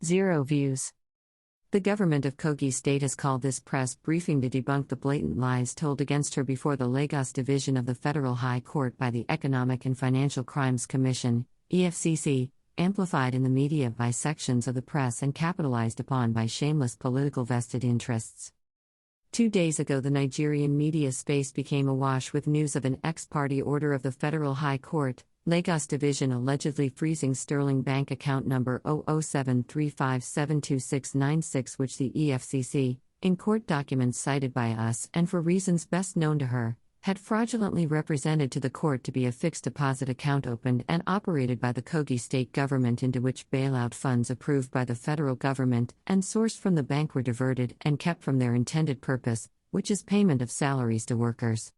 Zero views. The government of Kogi State has called this press briefing to debunk the blatant lies told against her before the Lagos Division of the Federal High Court by the Economic and Financial Crimes Commission, EFCC, amplified in the media by sections of the press and capitalized upon by shameless political vested interests. 2 days ago, the Nigerian media space became awash with news of an ex-parte order of the Federal High Court, Lagos Division, allegedly freezing Sterling Bank account number 00735726696, which the EFCC, in court documents cited by us and for reasons best known to her, had fraudulently represented to the court to be a fixed deposit account opened and operated by the Kogi state government, into which bailout funds approved by the federal government and sourced from the bank were diverted and kept from their intended purpose, which is payment of salaries to workers.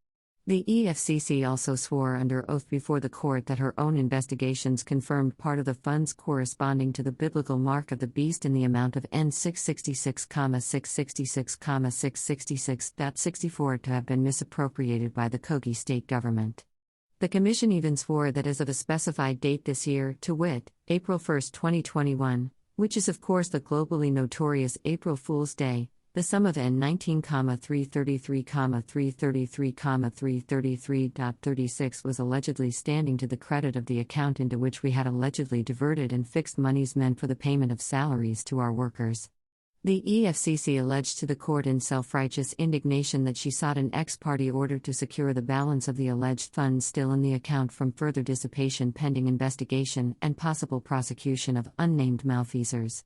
The EFCC also swore under oath before the court that her own investigations confirmed part of the funds corresponding to the biblical mark of the beast in the amount of N666,666,666.64 to have been misappropriated by the Kogi state government. The commission even swore that as of a specified date this year, to wit, April 1, 2021, which is of course the globally notorious April Fool's Day, the sum of N19,333,333,333.36 was allegedly standing to the credit of the account into which we had allegedly diverted and fixed monies meant for the payment of salaries to our workers. The EFCC alleged to the court in self-righteous indignation that she sought an ex-parte order to secure the balance of the alleged funds still in the account from further dissipation pending investigation and possible prosecution of unnamed malfeasors.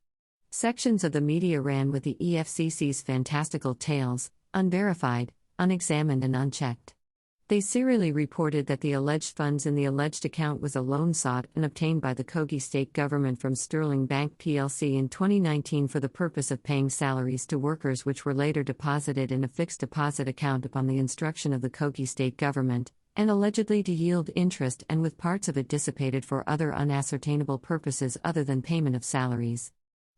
Sections of the media ran with the EFCC's fantastical tales, unverified, unexamined and unchecked. They serially reported that the alleged funds in the alleged account was a loan sought and obtained by the Kogi state government from Sterling Bank plc in 2019 for the purpose of paying salaries to workers, which were later deposited in a fixed deposit account upon the instruction of the Kogi state government, and allegedly to yield interest, and with parts of it dissipated for other unascertainable purposes other than payment of salaries.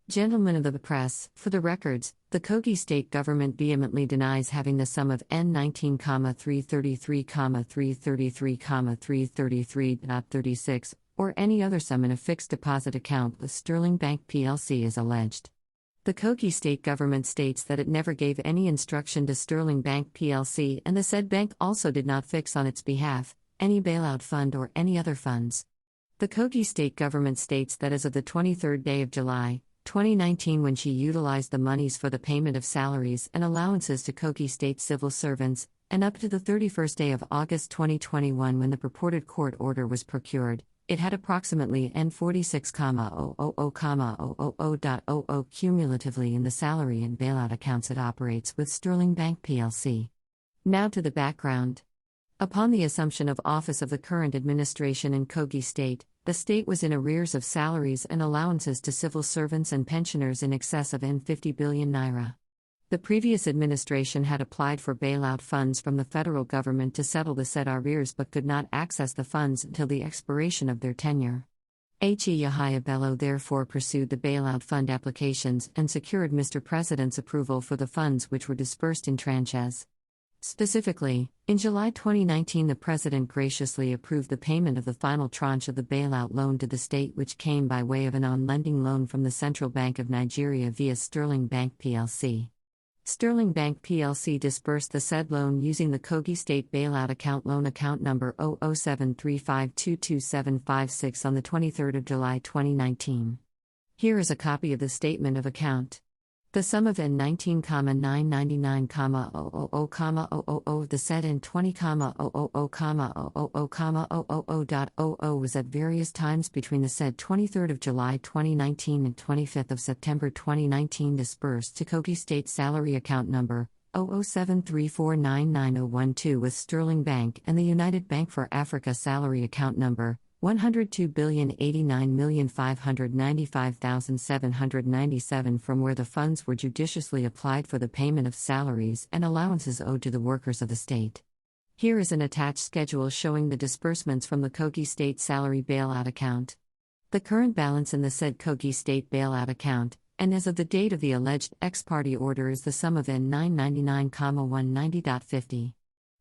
Gentlemen of the press, for the records, the Kogi state government vehemently denies having the sum of N19,333,333,333.36, or any other sum in a fixed deposit account with Sterling Bank plc as alleged. The Kogi state government states that it never gave any instruction to Sterling Bank plc, and the said bank also did not fix on its behalf any bailout fund or any other funds. The Kogi state government states that as of the 23rd day of July, 2019, when she utilized the monies for the payment of salaries and allowances to Kogi state civil servants, and up to the 31st day of August 2021 when the purported court order was procured, it had approximately N46,000,000.00 cumulatively in the salary and bailout accounts it operates with Sterling Bank plc. Now to the background. Upon the assumption of office of the current administration in Kogi state, the state was in arrears of salaries and allowances to civil servants and pensioners in excess of N50 billion naira. The previous administration had applied for bailout funds from the federal government to settle the said arrears but could not access the funds until the expiration of their tenure. Yahaya Bello therefore pursued the bailout fund applications and secured Mr. President's approval for the funds, which were dispersed in tranches. Specifically, in July 2019, the President graciously approved the payment of the final tranche of the bailout loan to the state, which came by way of an on-lending loan from the Central Bank of Nigeria via Sterling Bank plc. Sterling Bank plc disbursed the said loan using the Kogi State Bailout Account Loan Account Number 00735222756 on the 23rd of July 2019. Here is a copy of the statement of account. The sum of N19,999,000,000 of the said N20,000,000,000.00 was at various times between the said 23rd of July 2019 and 25th of September 2019 disbursed to Kogi State Salary Account Number 00734990012 with Sterling Bank and the United Bank for Africa Salary Account Number 102,089,595,797, from where the funds were judiciously applied for the payment of salaries and allowances owed to the workers of the state. Here is an attached schedule showing the disbursements from the Kogi State Salary Bailout Account. The current balance in the said Kogi State Bailout Account, and as of the date of the alleged ex-parte order, is the sum of N999,190.50.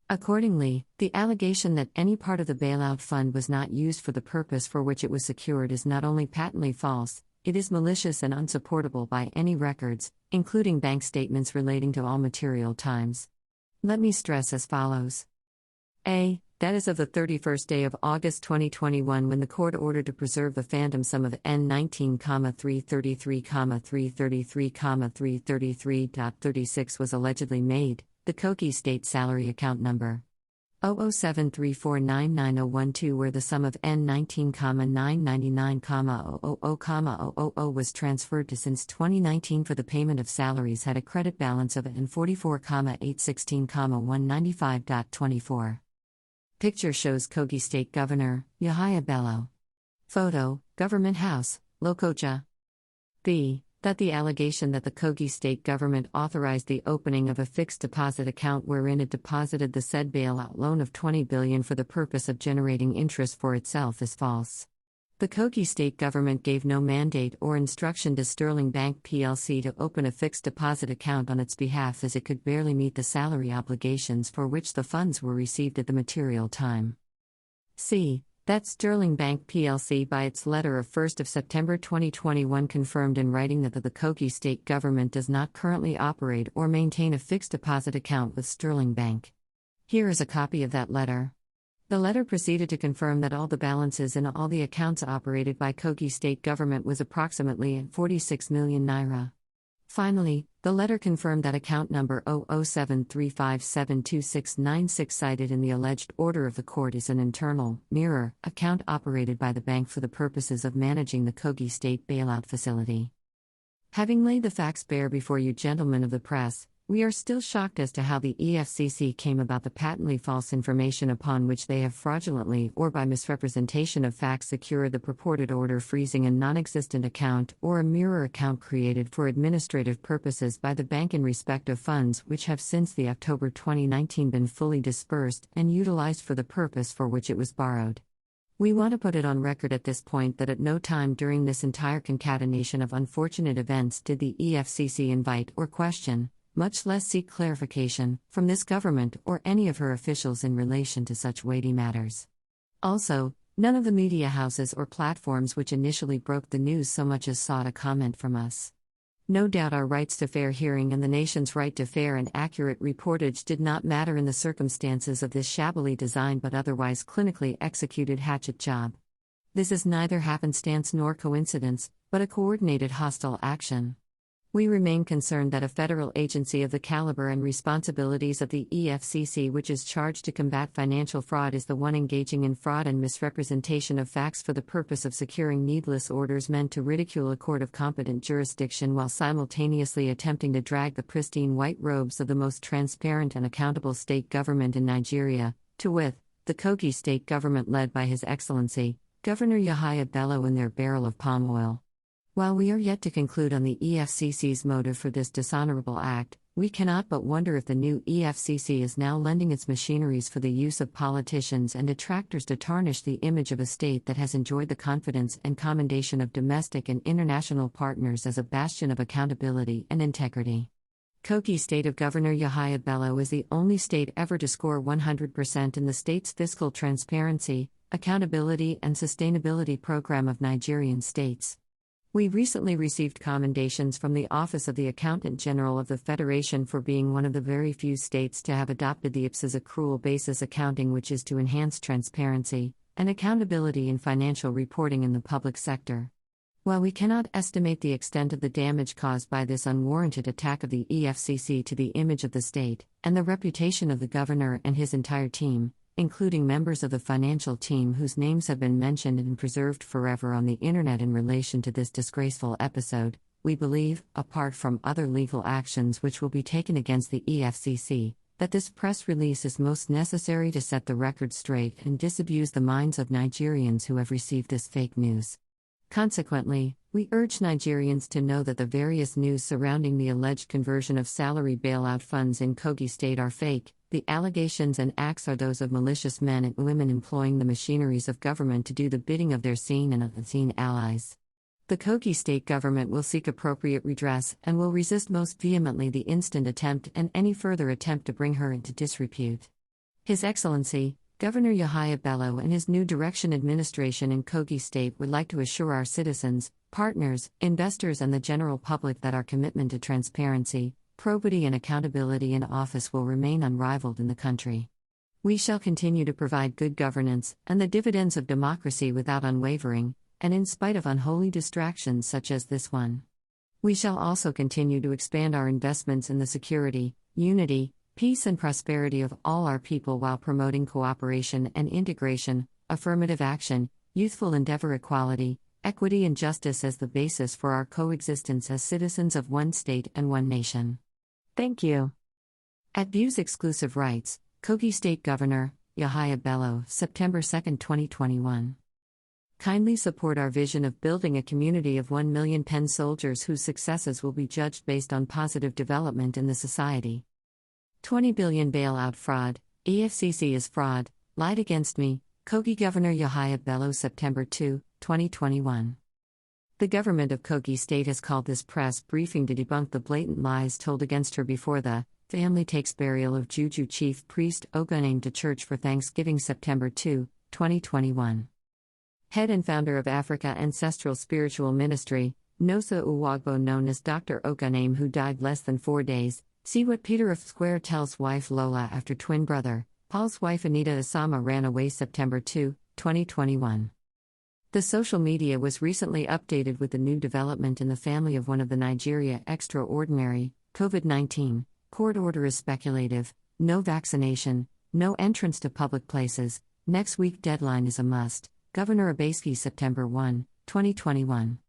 Accordingly, the allegation that any part of the bailout fund was not used for the purpose for which it was secured is not only patently false, It is malicious and unsupportable by any records, including bank statements relating to all material times. Let me stress as follows. A. That is of the 31st day of August 2021 when the court ordered to preserve the phantom sum of N19,333,333,333.36 was allegedly made, the Kogi State Salary Account Number 0073499012 where the sum of N19,999,000,000 was transferred to since 2019 for the payment of salaries had a credit balance of N44,816,195.24. Picture shows Kogi State Governor, Yahaya Bello. Photo, Government House, Lokoja. B. That the allegation that the Kogi state government authorized the opening of a fixed deposit account wherein it deposited the said bailout loan of $20 billion for the purpose of generating interest for itself is false. The Kogi state government gave no mandate or instruction to Sterling Bank plc to open a fixed deposit account on its behalf as it could barely meet the salary obligations for which the funds were received at the material time. C. That Sterling Bank plc by its letter of 1 September 2021 confirmed in writing that the Kogi state government does not currently operate or maintain a fixed deposit account with Sterling Bank. Here is a copy of that letter. The letter proceeded to confirm that all the balances in all the accounts operated by Kogi state government was approximately 46 million naira. Finally, the letter confirmed that account number 0073572696 cited in the alleged order of the court is an internal, mirror, account operated by the bank for the purposes of managing the Kogi state bailout facility. Having laid the facts bare before you gentlemen of the press, we are still shocked as to how the EFCC came about the patently false information upon which they have fraudulently or by misrepresentation of facts secured the purported order freezing a non-existent account or a mirror account created for administrative purposes by the bank in respect of funds which have since the October 2019 been fully dispersed and utilized for the purpose for which it was borrowed. We want to put it on record at this point that at no time during this entire concatenation of unfortunate events did the EFCC invite or question, much less seek clarification, from this government or any of her officials in relation to such weighty matters. Also, none of the media houses or platforms which initially broke the news so much as sought a comment from us. No doubt our rights to fair hearing and the nation's right to fair and accurate reportage did not matter in the circumstances of this shabbily designed but otherwise clinically executed hatchet job. This is neither happenstance nor coincidence, but a coordinated hostile action. We remain concerned that a federal agency of the caliber and responsibilities of the EFCC, which is charged to combat financial fraud, is the one engaging in fraud and misrepresentation of facts for the purpose of securing needless orders meant to ridicule a court of competent jurisdiction while simultaneously attempting to drag the pristine white robes of the most transparent and accountable state government in Nigeria, to wit, the Kogi state government led by His Excellency, Governor Yahaya Bello, in their barrel of palm oil. While we are yet to conclude on the EFCC's motive for this dishonorable act, we cannot but wonder if the new EFCC is now lending its machineries for the use of politicians and detractors to tarnish the image of a state that has enjoyed the confidence and commendation of domestic and international partners as a bastion of accountability and integrity. Kogi State of Governor Yahaya Bello is the only state ever to score 100% in the state's fiscal transparency, accountability and sustainability program of Nigerian states. We recently received commendations from the Office of the Accountant General of the Federation for being one of the very few states to have adopted the IPSAS accrual basis accounting, which is to enhance transparency and accountability in financial reporting in the public sector. While we cannot estimate the extent of the damage caused by this unwarranted attack of the EFCC to the image of the state and the reputation of the governor and his entire team, including members of the financial team whose names have been mentioned and preserved forever on the internet in relation to this disgraceful episode, we believe, apart from other legal actions which will be taken against the EFCC, that this press release is most necessary to set the record straight and disabuse the minds of Nigerians who have received this fake news. Consequently, we urge Nigerians to know that the various news surrounding the alleged conversion of salary bailout funds in Kogi State are fake. The allegations and acts are those of malicious men and women employing the machineries of government to do the bidding of their seen and unseen allies. The Kogi state government will seek appropriate redress and will resist most vehemently the instant attempt and any further attempt to bring her into disrepute. His Excellency, Governor Yahaya Bello and his new Direction Administration in Kogi State would like to assure our citizens, partners, investors, and the general public that our commitment to transparency, probity, and accountability in office will remain unrivaled in the country. We shall continue to provide good governance and the dividends of democracy without unwavering, and in spite of unholy distractions such as this one. We shall also continue to expand our investments in the security, unity, peace, and prosperity of all our people while promoting cooperation and integration, affirmative action, youthful endeavor, equality, equity, and justice as the basis for our coexistence as citizens of one state and one nation. Thank you. At Views Exclusive Rights, Kogi State Governor, Yahaya Bello, September 2, 2021. Kindly support our vision of building a community of 1 million pen soldiers whose successes will be judged based on positive development in the society. 20 billion bailout fraud, EFCC is fraud, lied against me, Kogi Governor Yahaya Bello, September 2, 2021. The government of Kogi State has called this press briefing to debunk the blatant lies told against her before the family takes burial of Juju Chief Priest Oguname to church for Thanksgiving, September 2, 2021. Head and founder of Africa Ancestral Spiritual Ministry, Nosa Uwagbo, known as Dr. Oguname, who died less than 4 days. See what Peter F. Square tells wife Lola after twin brother, Paul's wife Anita Asama ran away, September 2, 2021. The social media was recently updated with the new development in the family of one of the Nigeria extraordinary COVID-19 court order is speculative, no vaccination, no entrance to public places, next week deadline is a must, Governor Abaski, September 1, 2021.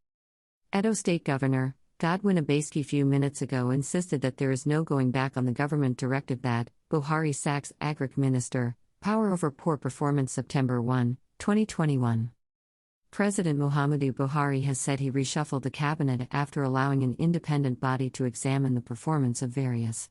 Edo State Governor Godwin Abaski few minutes ago insisted that there is no going back on the government directive that Buhari sacks Agric Minister, power over poor performance, September 1, 2021. President Muhammadu Buhari has said he reshuffled the cabinet after allowing an independent body to examine the performance of various